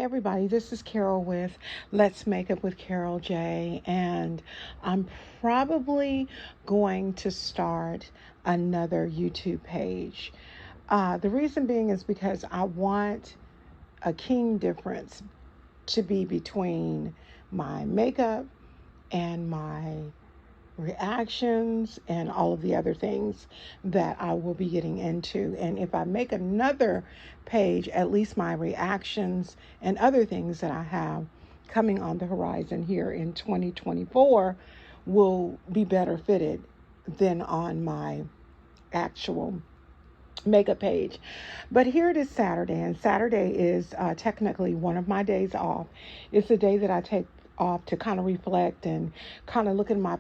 Hey everybody, this is Carol with Let's Make Up with Carol J, and I'm probably going to start another YouTube page. The reason being is because I want a keen difference to be between my makeup and my reactions and all of the other things that I will be getting into. And if I make another page, at least my reactions and other things that I have coming on the horizon here in 2024 will be better fitted than on my actual makeup page. But here it is Saturday, and Saturday is technically one of my days off. It's a day that I take off to kind of reflect and kind of look at my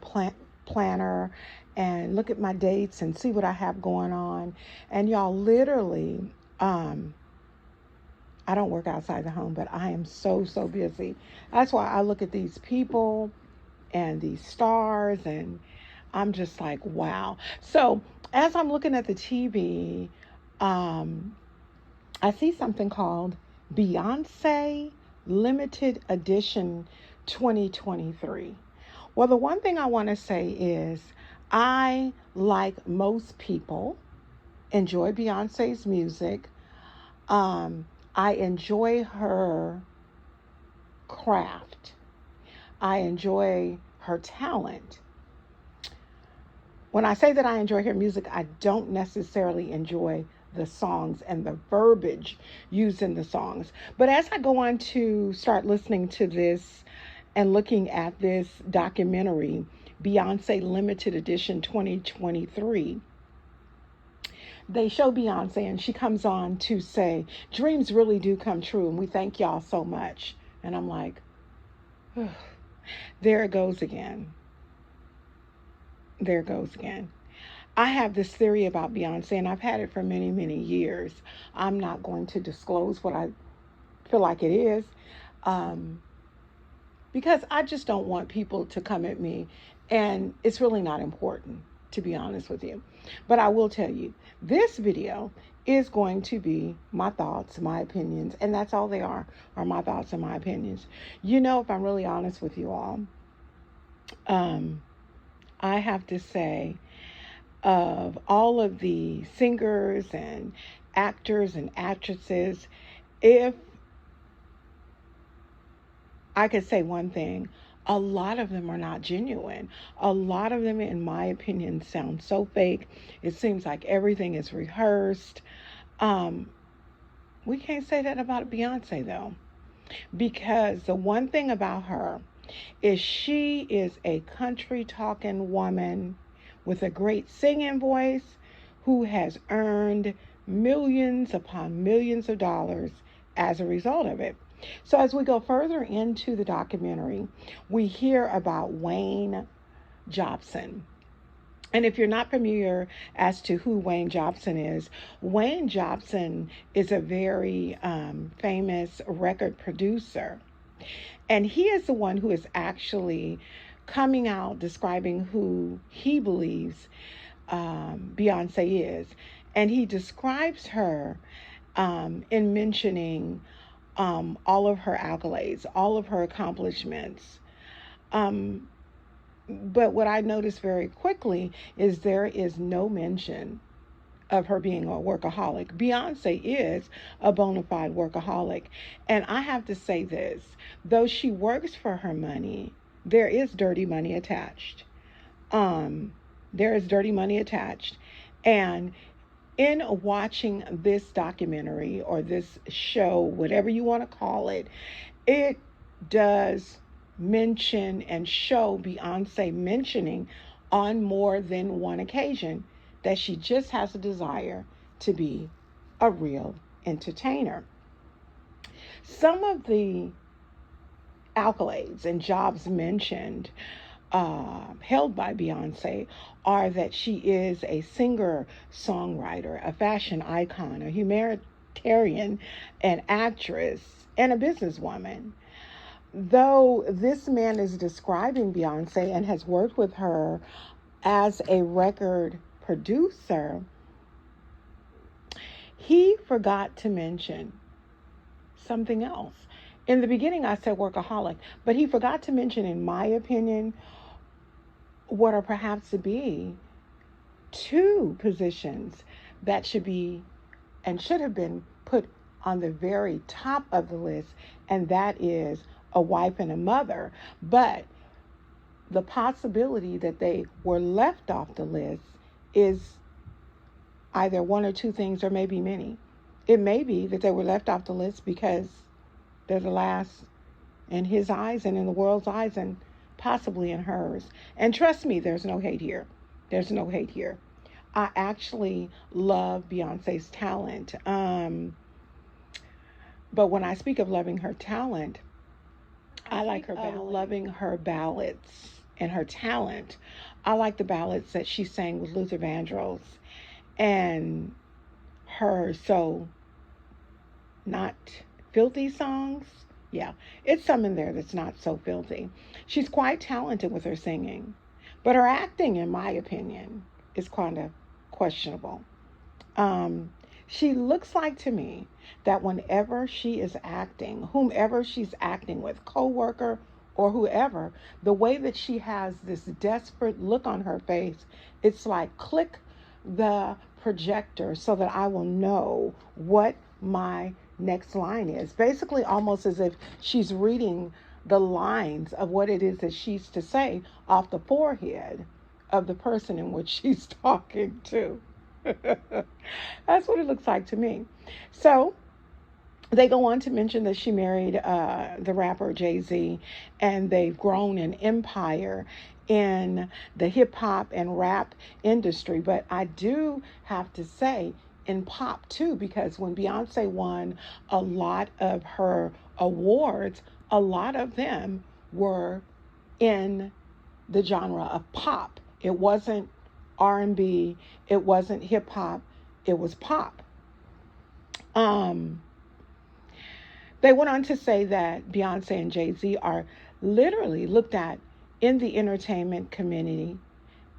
planner and look at my dates and see what I have going on. And y'all, literally, I don't work outside the home, but I am so busy. That's why I look at these people and these stars, and I'm just like, wow. So as I'm looking at the TV, I see something called Beyonce Limited Edition 2023. Well, the one thing I want to say is I, like most people, enjoy Beyonce's music. I enjoy her craft. I enjoy her talent. When I say that I enjoy her music, I don't necessarily enjoy the songs and the verbiage used in the songs. But as I go on to start listening to this and looking at this documentary, Beyonce Limited Edition 2023, they show Beyonce and she comes on to say, dreams really do come true and we thank y'all so much. And I'm like, there it goes again. There it goes again. I have this theory about Beyonce, and I've had it for many years. I'm not going to disclose what I feel like it is, because I just don't want people to come at me, and it's really not important, to be honest with you. But I will tell you, this video is going to be my thoughts, my opinions, and that's all they are my thoughts and my opinions. You know, if I'm really honest with you all, I have to say, of all of the singers and actors and actresses, if I could say one thing, a lot of them are not genuine. A lot of them, in my opinion, sound so fake. It seems like everything is rehearsed. We can't say that about Beyonce, though, because the one thing about her is she is a country talking woman with a great singing voice who has earned millions upon millions of dollars as a result of it. So as we go further into the documentary, we hear about Wayne Jobson. And if you're not familiar as to who Wayne Jobson is a very famous record producer. And he is the one who is actually coming out describing who he believes Beyonce is. And he describes her in mentioning all of her accolades, all of her accomplishments. But what I noticed very quickly is there is no mention of her being a workaholic. Beyonce is a bona fide workaholic. And I have to say this, though she works for her money, there is dirty money attached. There is dirty money attached. And in watching this documentary or this show, whatever you want to call it, it does mention and show Beyonce mentioning on more than one occasion that she just has a desire to be a real entertainer. Some of the accolades and jobs mentioned held by Beyonce are that she is a singer, songwriter, a fashion icon, a humanitarian, an actress, and a businesswoman. Though this man is describing Beyonce and has worked with her as a record producer, he forgot to mention something else. In the beginning, I said workaholic, but he forgot to mention, in my opinion, what are perhaps to be two positions that should be and should have been put on the very top of the list, and that is a wife and a mother. But the possibility that they were left off the list is either one or two things, or maybe many. It may be that they were left off the list because they're the last in his eyes and in the world's eyes and possibly in hers. And trust me, there's no hate here. There's no hate here. I actually love Beyonce's talent. But when I speak of loving her talent, I like her loving her ballads and her talent. I like the ballads that she sang with Luther Vandross and her so not filthy songs. Yeah, it's some in there that's not so filthy. She's quite talented with her singing, but her acting, in my opinion, is kind of questionable. She looks like to me that whenever she is acting, whomever she's acting with, co-worker or whoever, the way that she has this desperate look on her face, it's like click the projector so that I will know what my next line is. Basically, almost as if she's reading the lines of what it is that she's to say off the forehead of the person in which she's talking to. That's what it looks like to me. So they go on to mention that she married the rapper Jay-Z, and they've grown an empire in the hip hop and rap industry. But I do have to say, in pop too, because when Beyonce won a lot of her awards, a lot of them were in the genre of pop. It wasn't R&B, it wasn't hip hop, it was pop. They went on to say that Beyonce and Jay-Z are literally looked at in the entertainment community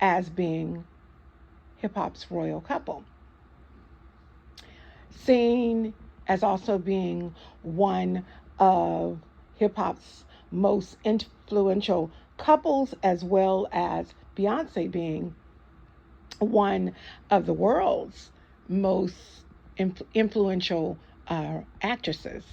as being hip hop's royal couple, seen as also being one of hip hop's most influential couples, as well as Beyonce being one of the world's most influential actresses.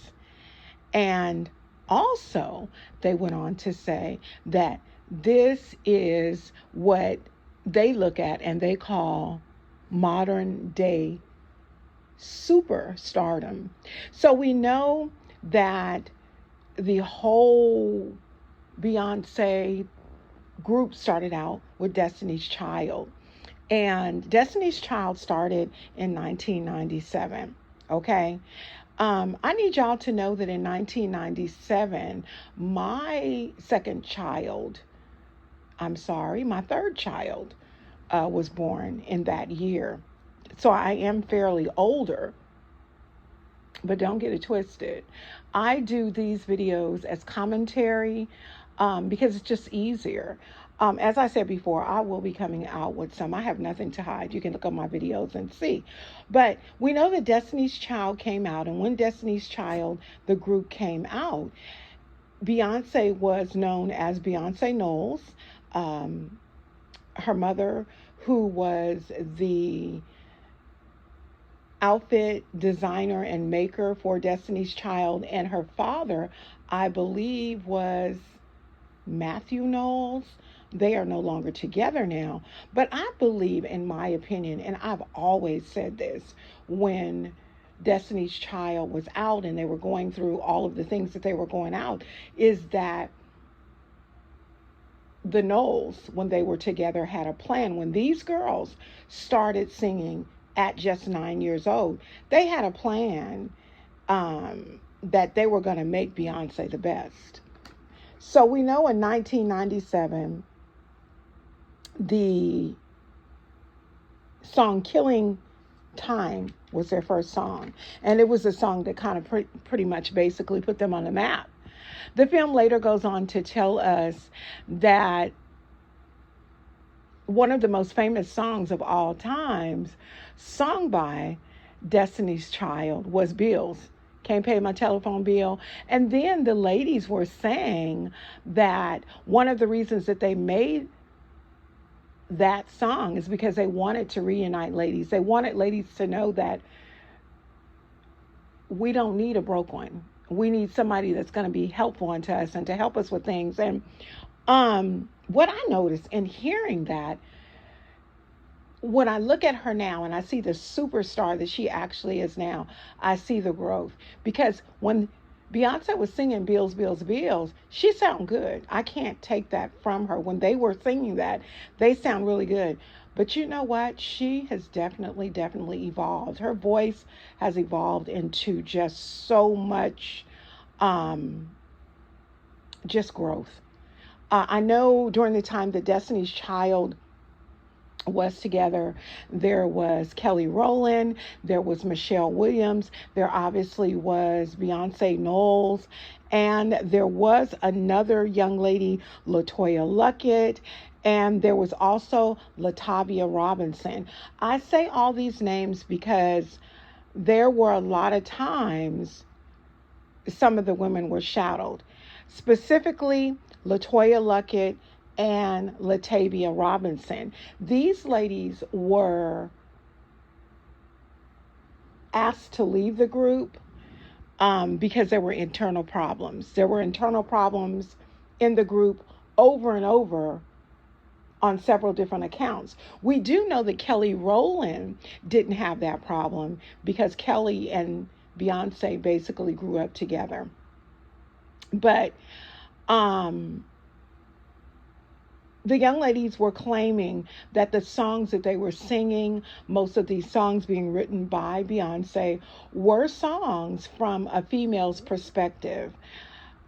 And also, they went on to say that this is what they look at and they call modern day superstardom. So we know that the whole Beyonce group started out with Destiny's Child. And Destiny's Child started in 1997, okay? I need y'all to know that in 1997, my third child was born in that year. So I am fairly older, but don't get it twisted. I do these videos as commentary because it's just easier. As I said before, I will be coming out with some. I have nothing to hide. You can look up my videos and see. But we know that Destiny's Child came out, and when Destiny's Child, the group, came out, Beyonce was known as Beyonce Knowles. Her mother, who was the outfit designer and maker for Destiny's Child, and her father, I believe, was Matthew Knowles. They are no longer together now. But I believe, in my opinion, and I've always said this, when Destiny's Child was out and they were going through all of the things that they were going out, is that the Knowles, when they were together, had a plan. When these girls started singing at just 9 years old, they had a plan that they were going to make Beyonce the best. So we know in 1997, the song Killing Time was their first song. And it was a song that kind of pretty much basically put them on the map. The film later goes on to tell us that one of the most famous songs of all times, sung by Destiny's Child, was Bills. can't pay my telephone bill. And then the ladies were saying that one of the reasons that they made that song is because they wanted to reunite ladies. They wanted ladies to know that we don't need a broke one. We need somebody that's going to be helpful unto us and to help us with things. And what I noticed in hearing that, when I look at her now and I see the superstar that she actually is now, I see the growth. Because when Beyonce was singing Bills, Bills, Bills, she sounded good. I can't take that from her. When they were singing that, they sound really good. But you know what? She has definitely, definitely evolved. Her voice has evolved into just so much, just growth. I know during the time that Destiny's Child was together, there was Kelly Rowland, there was Michelle Williams, there obviously was Beyonce Knowles, and there was another young lady, LaToya Luckett, and there was also Latavia Robinson. I say all these names because there were a lot of times some of the women were shadowed. Specifically, LaToya Luckett and Latavia Robinson. These ladies were asked to leave the group because there were internal problems. There were internal problems in the group over and over on several different accounts. We do know that Kelly Rowland didn't have that problem because Kelly and Beyonce basically grew up together. But the young ladies were claiming that the songs that they were singing, most of these songs being written by Beyonce, were songs from a female's perspective.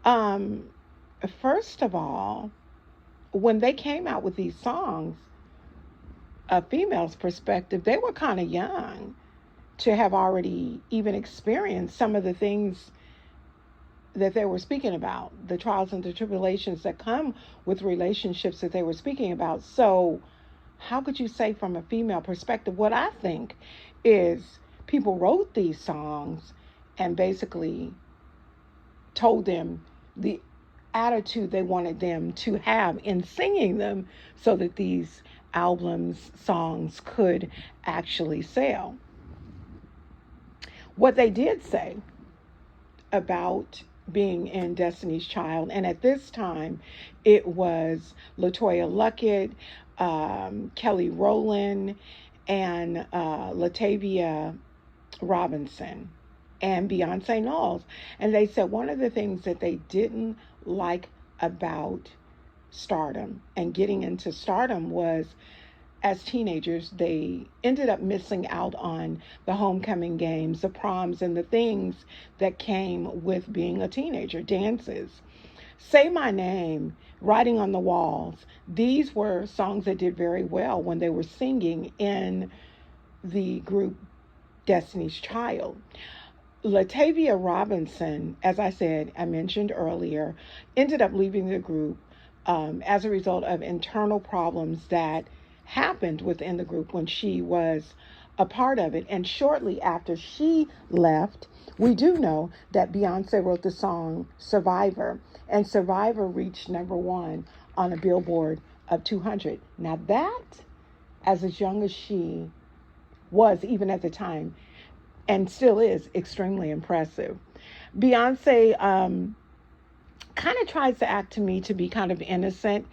First of all, when they came out with these songs, a female's perspective, they were kind of young to have already even experienced some of the things that they were speaking about, the trials and the tribulations that come with relationships that they were speaking about. So how could you say from a female perspective? What I think is people wrote these songs and basically told them the attitude they wanted them to have in singing them so that these albums, songs could actually sell. What they did say about being in Destiny's Child, and at this time it was LaToya Luckett, Kelly Rowland, and Latavia Robinson, and Beyonce Knowles. And they said one of the things that they didn't like about stardom and getting into stardom was, as teenagers, they ended up missing out on the homecoming games, the proms, and the things that came with being a teenager, dances. Say My Name, Writing on the Walls. These were songs that did very well when they were singing in the group Destiny's Child. Latavia Robinson, as I said, I mentioned earlier, ended up leaving the group as a result of internal problems that happened within the group when she was a part of it. And shortly after she left, we do know that Beyonce wrote the song Survivor, and Survivor reached #1 on a Billboard of 200. Now that, as young as she was even at the time, and still is, extremely impressive. Beyonce kind of tries to act to me to be kind of innocent,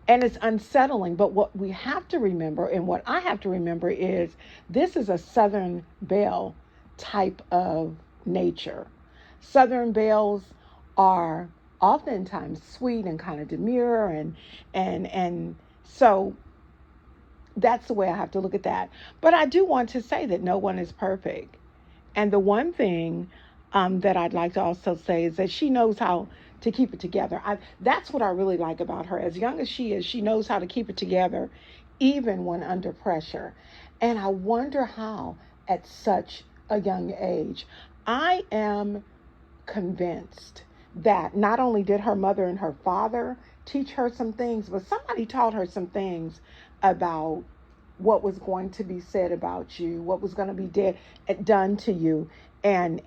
and it's unsettling. But what we have to remember, and what I have to remember, is this is a Southern Belle type of nature. Southern belles are oftentimes sweet and kind of demure, and so that's the way I have to look at that. But I do want to say that no one is perfect. And the one thing that I'd like to also say is that she knows how to keep it together. That's what I really like about her. As young as she is, she knows how to keep it together, even when under pressure. And I wonder how, at such a young age, I am convinced that not only did her mother and her father teach her some things, but somebody taught her some things about what was going to be said about you, what was going to be done to you, and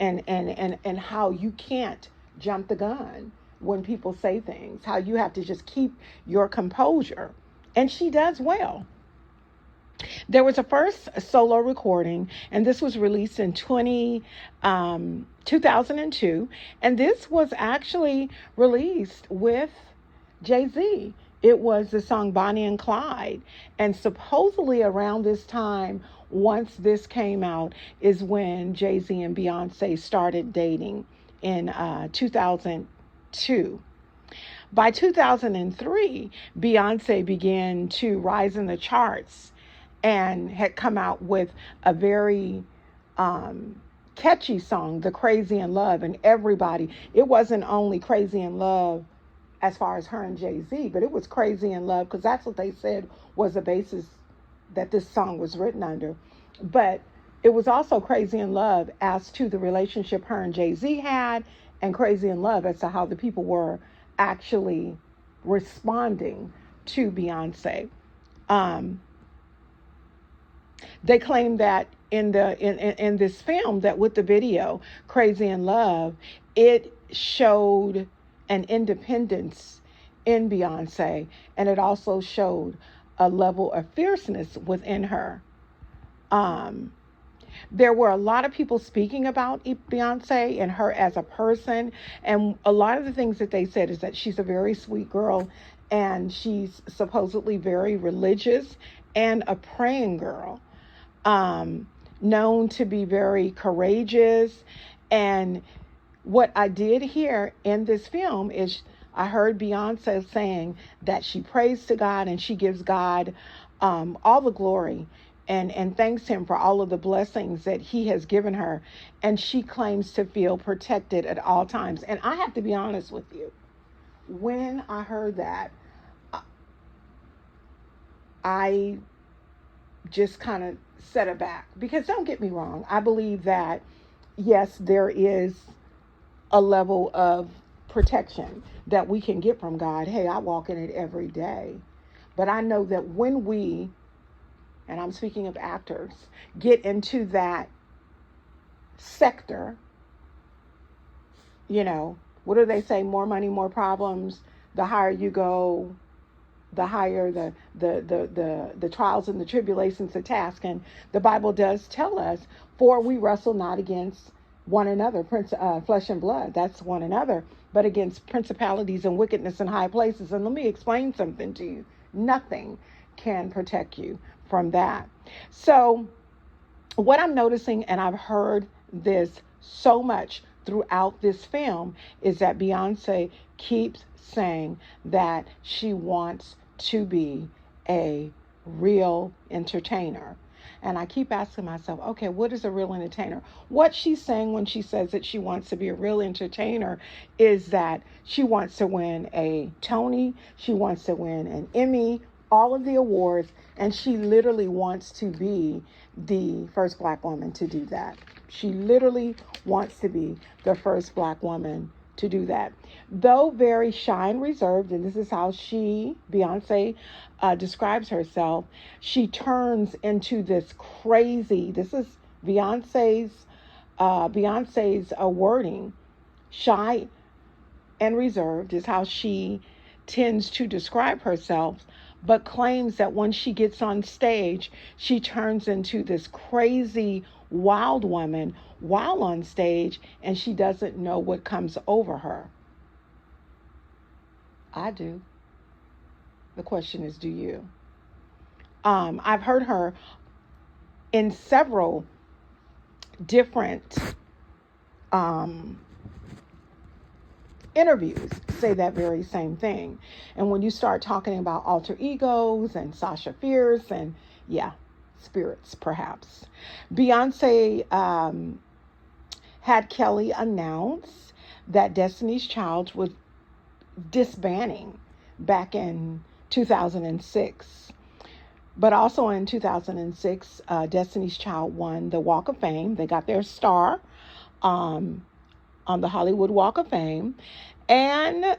how you can't jump the gun when people say things, how you have to just keep your composure. And she does well. There was a first solo recording, and this was released in 2002. And this was actually released with Jay-Z. It was the song Bonnie and Clyde. And supposedly around this time, once this came out, is when Jay-Z and Beyonce started dating in 2002. By 2003, Beyonce began to rise in the charts and had come out with a very catchy song, The Crazy in Love. And everybody, it wasn't only Crazy in Love as far as her and Jay-Z, but it was Crazy in Love because that's what they said was the basis that this song was written under. But it was also Crazy in Love as to the relationship her and Jay-Z had, and Crazy in Love as to how the people were actually responding to Beyonce. They claimed that in this film, that with the video Crazy in Love, it showed an independence in Beyonce, and it also showed a level of fierceness within her. There were a lot of people speaking about Beyonce and her as a person, and a lot of the things that they said is that she's a very sweet girl, and she's supposedly very religious and a praying girl, known to be very courageous. And what I did hear in this film is I heard Beyonce saying that she prays to God and she gives God all the glory and thanks him for all of the blessings that he has given her. And she claims to feel protected at all times. And I have to be honest with you. When I heard that, I just kind of set it back. Because don't get me wrong, I believe that, yes, there is a level of protection that we can get from God. Hey, I walk in it every day. But I know that when we, and I'm speaking of actors, get into that sector, what do they say? More money, more problems. The higher you go, the higher the trials and the tribulations, the task. And the Bible does tell us, for we wrestle not against one another, flesh and blood, that's one another, but against principalities and wickedness in high places. And let me explain something to you. Nothing can protect you from that. So what I'm noticing, and I've heard this so much throughout this film, is that Beyonce keeps saying that she wants to be a real entertainer. And I keep asking myself, okay, what is a real entertainer? What she's saying when she says that she wants to be a real entertainer is that she wants to win a Tony, she wants to win an Emmy, all of the awards, and she literally wants to be the first Black woman to do that. She literally wants to be the first Black woman to do that. Though very shy and reserved, and this is how Beyonce describes herself, she turns into this crazy, this is Beyonce's wording, shy and reserved is how she tends to describe herself, but claims that when she gets on stage, she turns into this crazy, wild woman while on stage, and she doesn't know what comes over her. I do. The question is, do you? I've heard her in several different interviews say that very same thing. And when you start talking about alter egos and Sasha Fierce and, spirits perhaps. Beyonce had Kelly announce that Destiny's Child was disbanding back in 2006. But also in 2006, Destiny's Child won the Walk of Fame. They got their star on the Hollywood Walk of Fame. And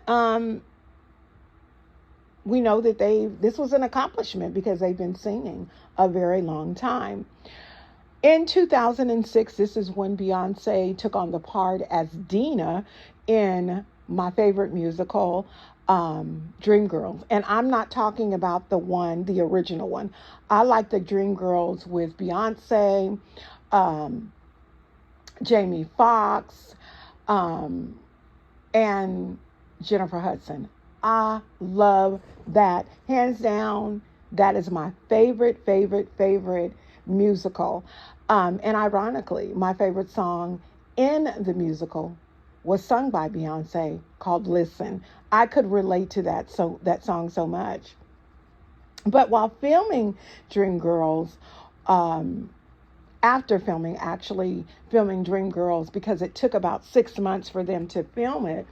we know that this was an accomplishment because they've been singing a very long time. In 2006, this is when Beyonce took on the part as Dina in my favorite musical, Dreamgirls. And I'm not talking about the original one. I like the Dreamgirls with Beyonce, Jamie Foxx, and Jennifer Hudson. I love that. Hands down, that is my favorite musical. And ironically, my favorite song in the musical was sung by Beyonce, called Listen. I could relate to that song so much. But while filming Dreamgirls, after filming Dreamgirls, because it took about 6 months for them to film it,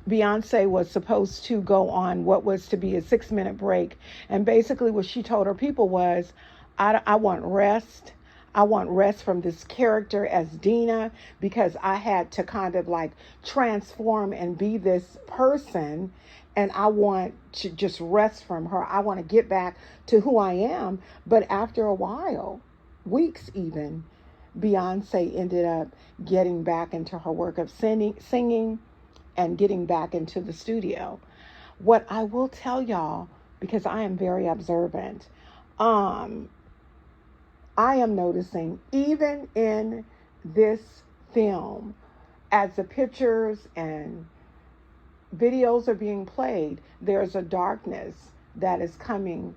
Beyonce was supposed to go on what was to be a 6-minute break. And basically what she told her people was, I want rest. I want rest from this character as Dina, because I had to kind of like transform and be this person. And I want to just rest from her. I want to get back to who I am. But after a while, weeks even, Beyonce ended up getting back into her work of singing and getting back into the studio. What I will tell y'all, because I am very observant, I am noticing even in this film, as the pictures and videos are being played, there's a darkness that is coming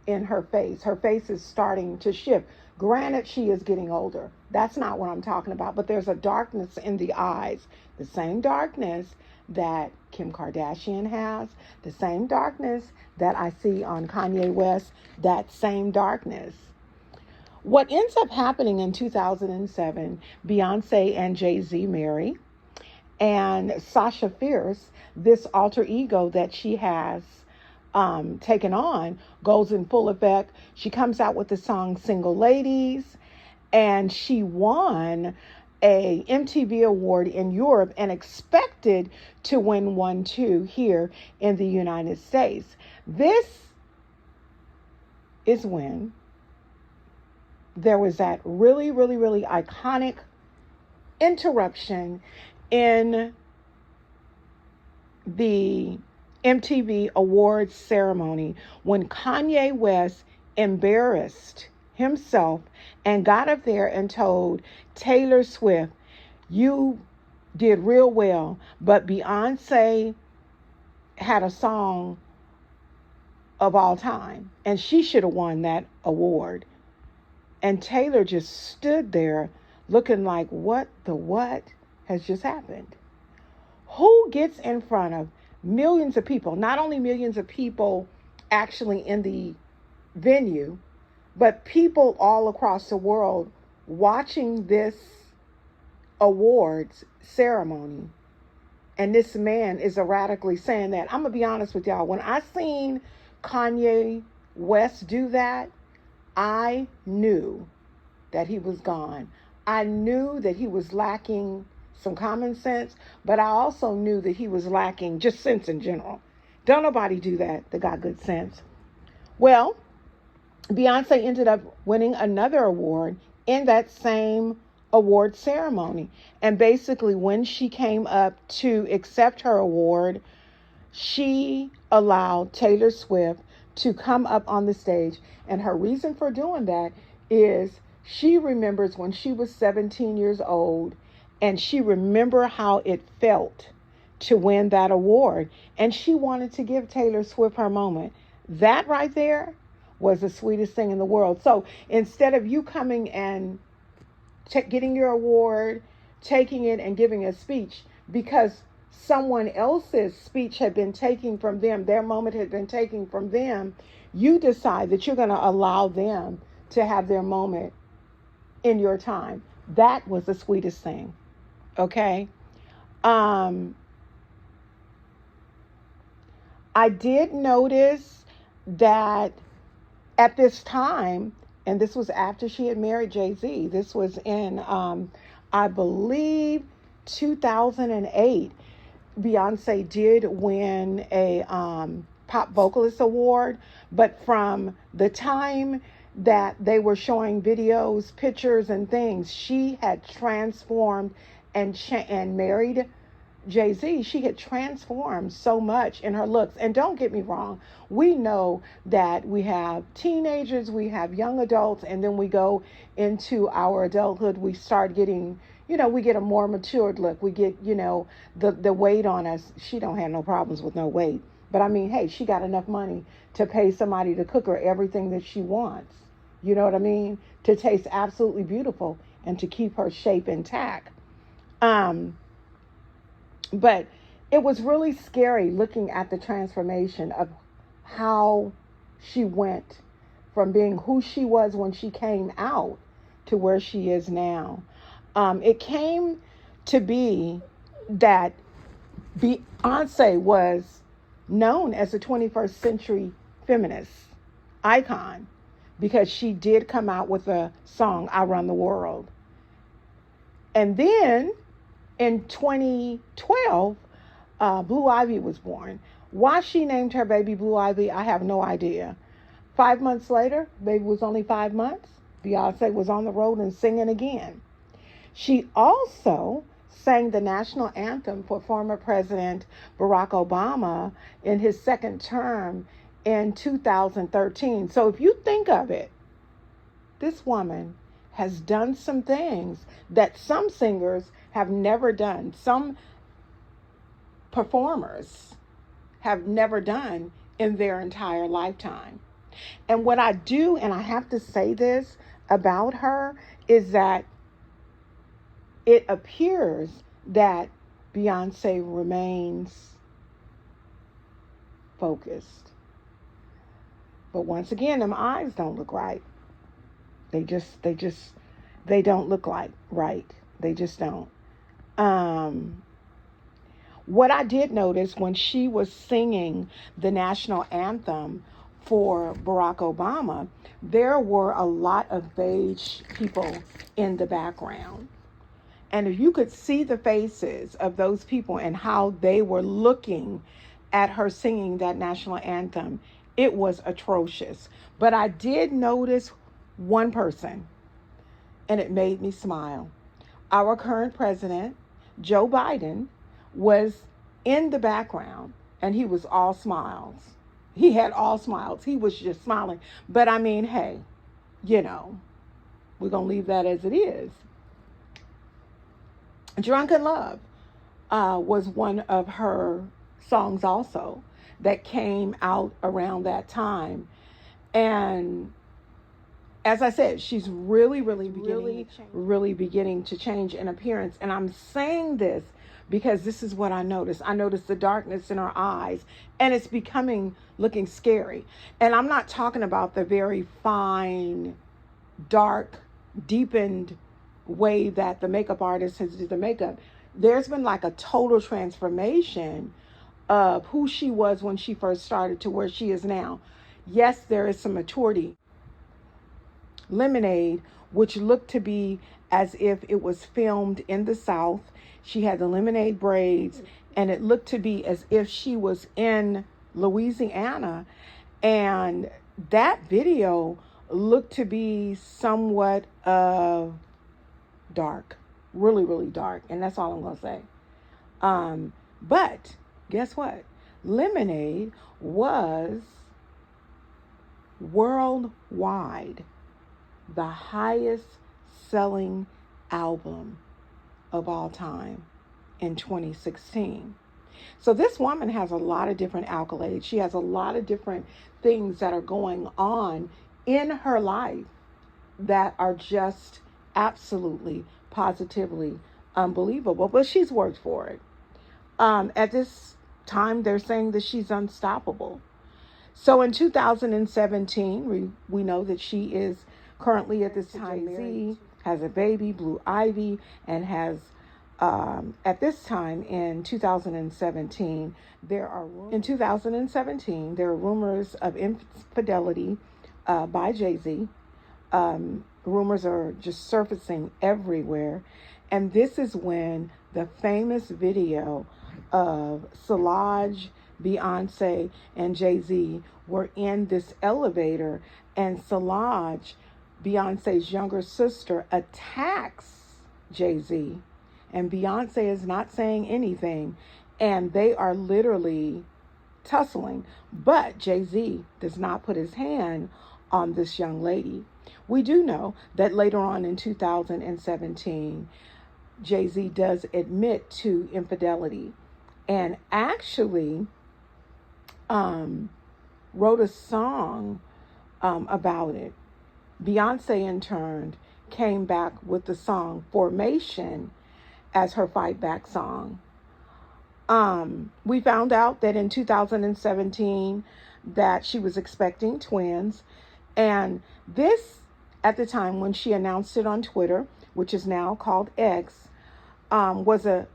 in her face. Her face is starting to shift. Granted, she is getting older. That's not what I'm talking about. But there's a darkness in the eyes. The same darkness that Kim Kardashian has. The same darkness that I see on Kanye West. That same darkness. What ends up happening in 2007, Beyonce and Jay-Z marry. And Sasha Fierce, this alter ego that she has taken on, goes in full effect. She comes out with the song Single Ladies, and she won a MTV award in Europe and expected to win one too here in the United States. This is when there was that really iconic interruption in the MTV Awards ceremony when Kanye West embarrassed himself and got up there and told Taylor Swift, "You did real well, but Beyonce had a song of all time and she should have won that award." And Taylor just stood there looking like, what has just happened? Who gets in front of millions of people, not only millions of people actually in the venue, but people all across the world watching this awards ceremony? And this man is erratically saying that. I'm going to be honest with y'all. When I seen Kanye West do that, I knew that he was gone. I knew that he was lacking some common sense, but I also knew that he was lacking just sense in general. Don't nobody do that got good sense. Well, Beyonce ended up winning another award in that same award ceremony. And basically, when she came up to accept her award, she allowed Taylor Swift to come up on the stage. And her reason for doing that is she remembers when she was 17 years old, and she remembered how it felt to win that award. And she wanted to give Taylor Swift her moment. That right there was the sweetest thing in the world. So instead of you coming and getting your award, taking it and giving a speech, because someone else's speech had been taken from them, their moment had been taken from them, you decide that you're going to allow them to have their moment in your time. That was the sweetest thing. Okay. I did notice that at this time, and this was after she had married Jay-Z, this was in, I believe, 2008, Beyonce did win a Pop Vocalist Award, but from the time that they were showing videos, pictures, and things, she had transformed and married Jay-Z. She had transformed so much in her looks. And don't get me wrong, we know that we have teenagers, we have young adults, and then we go into our adulthood, we start getting, we get a more matured look. We get, the weight on us. She don't have no problems with no weight. But I mean, hey, she got enough money to pay somebody to cook her everything that she wants. You know what I mean? To taste absolutely beautiful and to keep her shape intact. But it was really scary looking at the transformation of how she went from being who she was when she came out to where she is now. It came to be that Beyonce was known as a 21st century feminist icon because she did come out with a song, I Run the World. And then in 2012, Blue Ivy was born. Why she named her baby Blue Ivy, I have no idea. 5 months later, baby was only 5 months. Beyonce was on the road and singing again. She also sang the national anthem for former President Barack Obama in his second term in 2013. So if you think of it, this woman has done some things that some singers have never done. Some performers have never done in their entire lifetime. And what I do, and I have to say this about her, is that it appears that Beyonce remains focused. But once again, them eyes don't look right. They don't look like right. They just don't. What I did notice when she was singing the national anthem for Barack Obama, there were a lot of beige people in the background. And if you could see the faces of those people and how they were looking at her singing that national anthem, it was atrocious. But I did notice one person, and it made me smile. Our current president, Joe Biden, was in the background, and he was all smiles. He had all smiles. He was just smiling. But I mean, hey, we're going to leave that as it is. Drunken Love was one of her songs also that came out around that time. And as I said, she's really beginning to change in appearance. And I'm saying this because this is what I noticed. I noticed the darkness in her eyes, and it's looking scary. And I'm not talking about the very fine, dark, deepened way that the makeup artist has did the makeup. There's been like a total transformation of who she was when she first started to where she is now. Yes, there is some maturity. Lemonade, which looked to be as if it was filmed in the South. She had the lemonade braids, and it looked to be as if she was in Louisiana. And that video looked to be somewhat dark, really dark. And that's all I'm going to say. But guess what? Lemonade was worldwide the highest selling album of all time in 2016. So this woman has a lot of different accolades. She has a lot of different things that are going on in her life that are just absolutely, positively unbelievable. But she's worked for it. At this time, they're saying that she's unstoppable. So in 2017, we know that she is currently at this time married, has a baby, Blue Ivy, and has at this time in 2017 there are rumors of infidelity by Jay-Z. Rumors are just surfacing everywhere, and this is when the famous video of Solange Beyonce and Jay-Z were in this elevator, and Solange, Beyonce's younger sister, attacks Jay-Z, and Beyonce is not saying anything, and they are literally tussling. But Jay-Z does not put his hand on this young lady. We do know that later on in 2017, Jay-Z does admit to infidelity and actually wrote a song about it. Beyonce, in turn, came back with the song Formation as her fight back song. We found out that in 2017 that she was expecting twins. And this, at the time when she announced it on Twitter, which is now called X, was a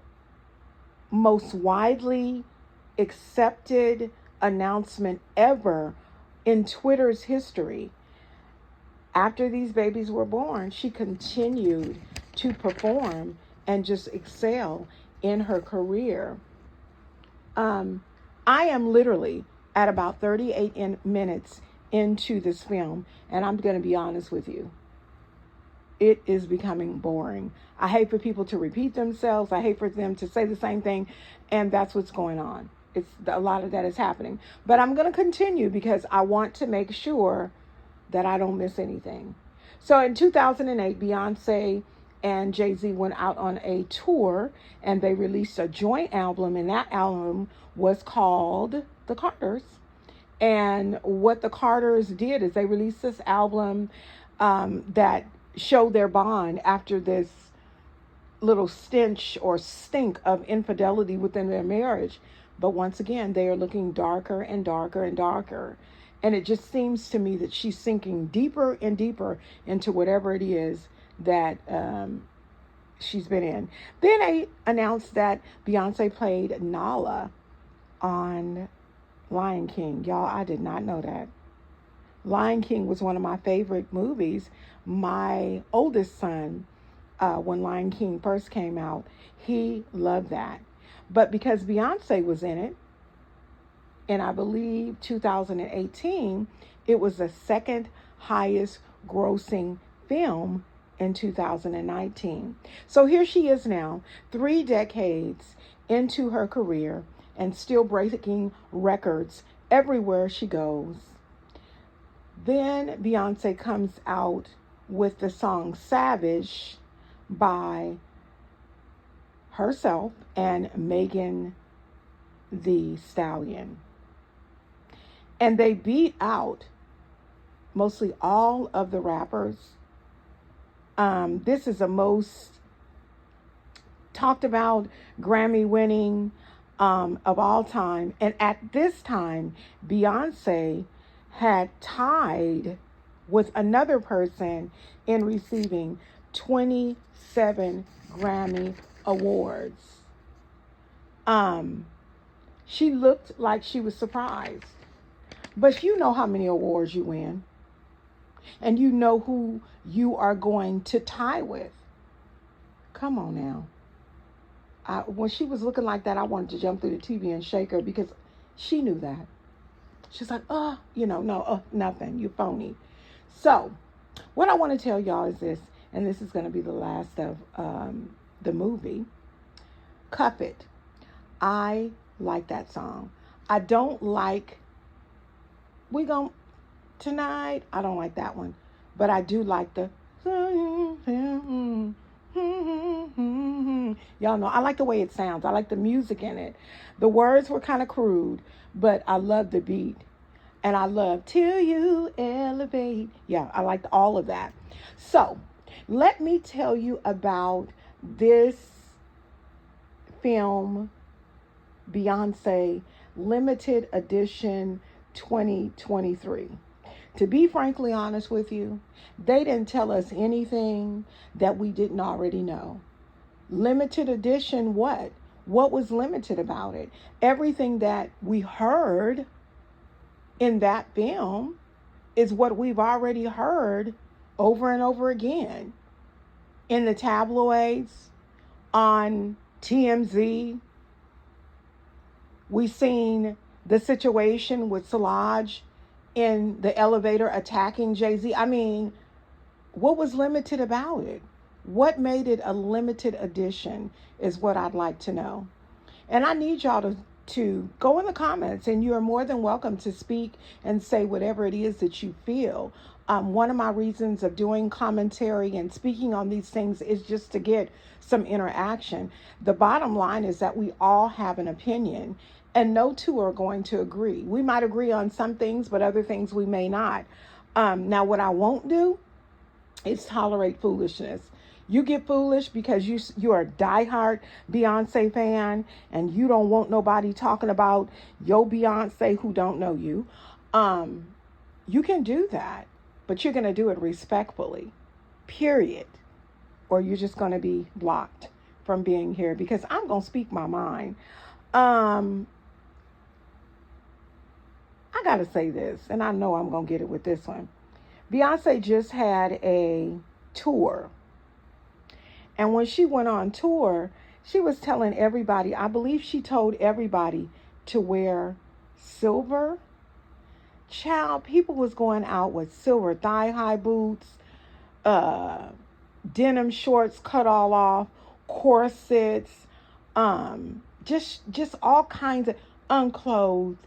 most widely accepted announcement ever in Twitter's history. After these babies were born, she continued to perform and just excel in her career. I am literally at about 38 minutes into this film, and I'm going to be honest with you. It is becoming boring. I hate for people to repeat themselves. I hate for them to say the same thing, and that's what's going on. It's a lot of that is happening. But I'm going to continue because I want to make sure that I don't miss anything. So in 2008, Beyonce and Jay-Z went out on a tour, and they released a joint album, and that album was called TheCarters. And what TheCarters did is they released this album that showed their bond after this little stench or stink of infidelity within their marriage. But once again, they are looking darker and darker and darker. And it just seems to me that she's sinking deeper and deeper into whatever it is that she's been in. Then they announced that Beyonce played Nala on Lion King. Y'all, I did not know that. Lion King was one of my favorite movies. My oldest son, when Lion King first came out, he loved that. But because Beyonce was in it, and I believe 2018, it was the second highest grossing film in 2019. So here she is now, 3 decades into her career and still breaking records everywhere she goes. Then Beyonce comes out with the song Savage by herself and Megan Thee Stallion. And they beat out mostly all of the rappers. This is the most talked about Grammy winning of all time. And at this time, Beyonce had tied with another person in receiving 27 Grammy Awards. She looked like she was surprised. But you know how many awards you win. And you know who you are going to tie with. Come on now. When she was looking like that, I wanted to jump through the TV and shake her because she knew that. She's like, nothing. You phony. So, what I want to tell y'all is this, and this is going to be the last of the movie. Cuff It. I like that song. I don't like Tonight. I don't like that one. But I do like the y'all know, I like the way it sounds. I like the music in it. The words were kind of crude, but I love the beat. And I love Till You Elevate. Yeah, I liked all of that. So, let me tell you about this film, Beyonce Limited Edition 2023. To be frankly honest with you, they didn't tell us anything that we didn't already know. Limited edition what? What was limited about it? Everything that we heard in that film is what we've already heard over and over again in the tabloids, on TMZ. We've seen the situation with Solange in the elevator attacking Jay-Z. I mean, what was limited about it? What made it a limited edition is what I'd like to know. And I need y'all to go in the comments, and you are more than welcome to speak and say whatever it is that you feel. One of my reasons of doing commentary and speaking on these things is just to get some interaction. The bottom line is that we all have an opinion, and no two are going to agree. We might agree on some things, but other things we may not. Now, what I won't do is tolerate foolishness. You get foolish because you are a diehard Beyonce fan and you don't want nobody talking about your Beyonce who don't know you. You can do that, but you're going to do it respectfully, period. Or you're just going to be blocked from being here because I'm going to speak my mind. I got to say this, and I know I'm going to get it with this one. Beyonce just had a tour. And when she went on tour, she was telling everybody, I believe she told everybody to wear silver. Child, people was going out with silver thigh-high boots, denim shorts cut all off, corsets, just all kinds of unclothed,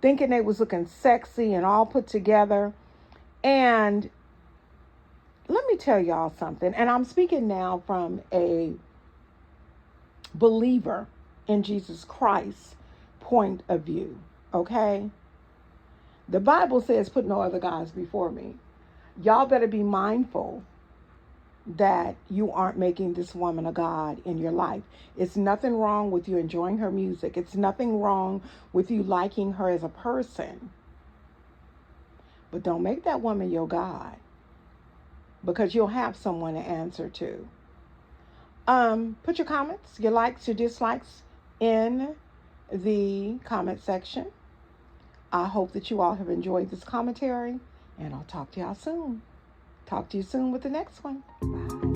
thinking they was looking sexy and all put together. And let me tell y'all something, and I'm speaking now from a believer in Jesus Christ point of view, okay? The Bible says, put no other gods before me. Y'all better be mindful that you aren't making this woman a god in your life. It's nothing wrong with you enjoying her music. It's nothing wrong with you liking her as a person. But don't make that woman your god, because you'll have someone to answer to. Put your comments, your likes, your dislikes in the comment section. I hope that you all have enjoyed this commentary, and I'll talk to y'all soon. Talk to you soon with the next one. Bye.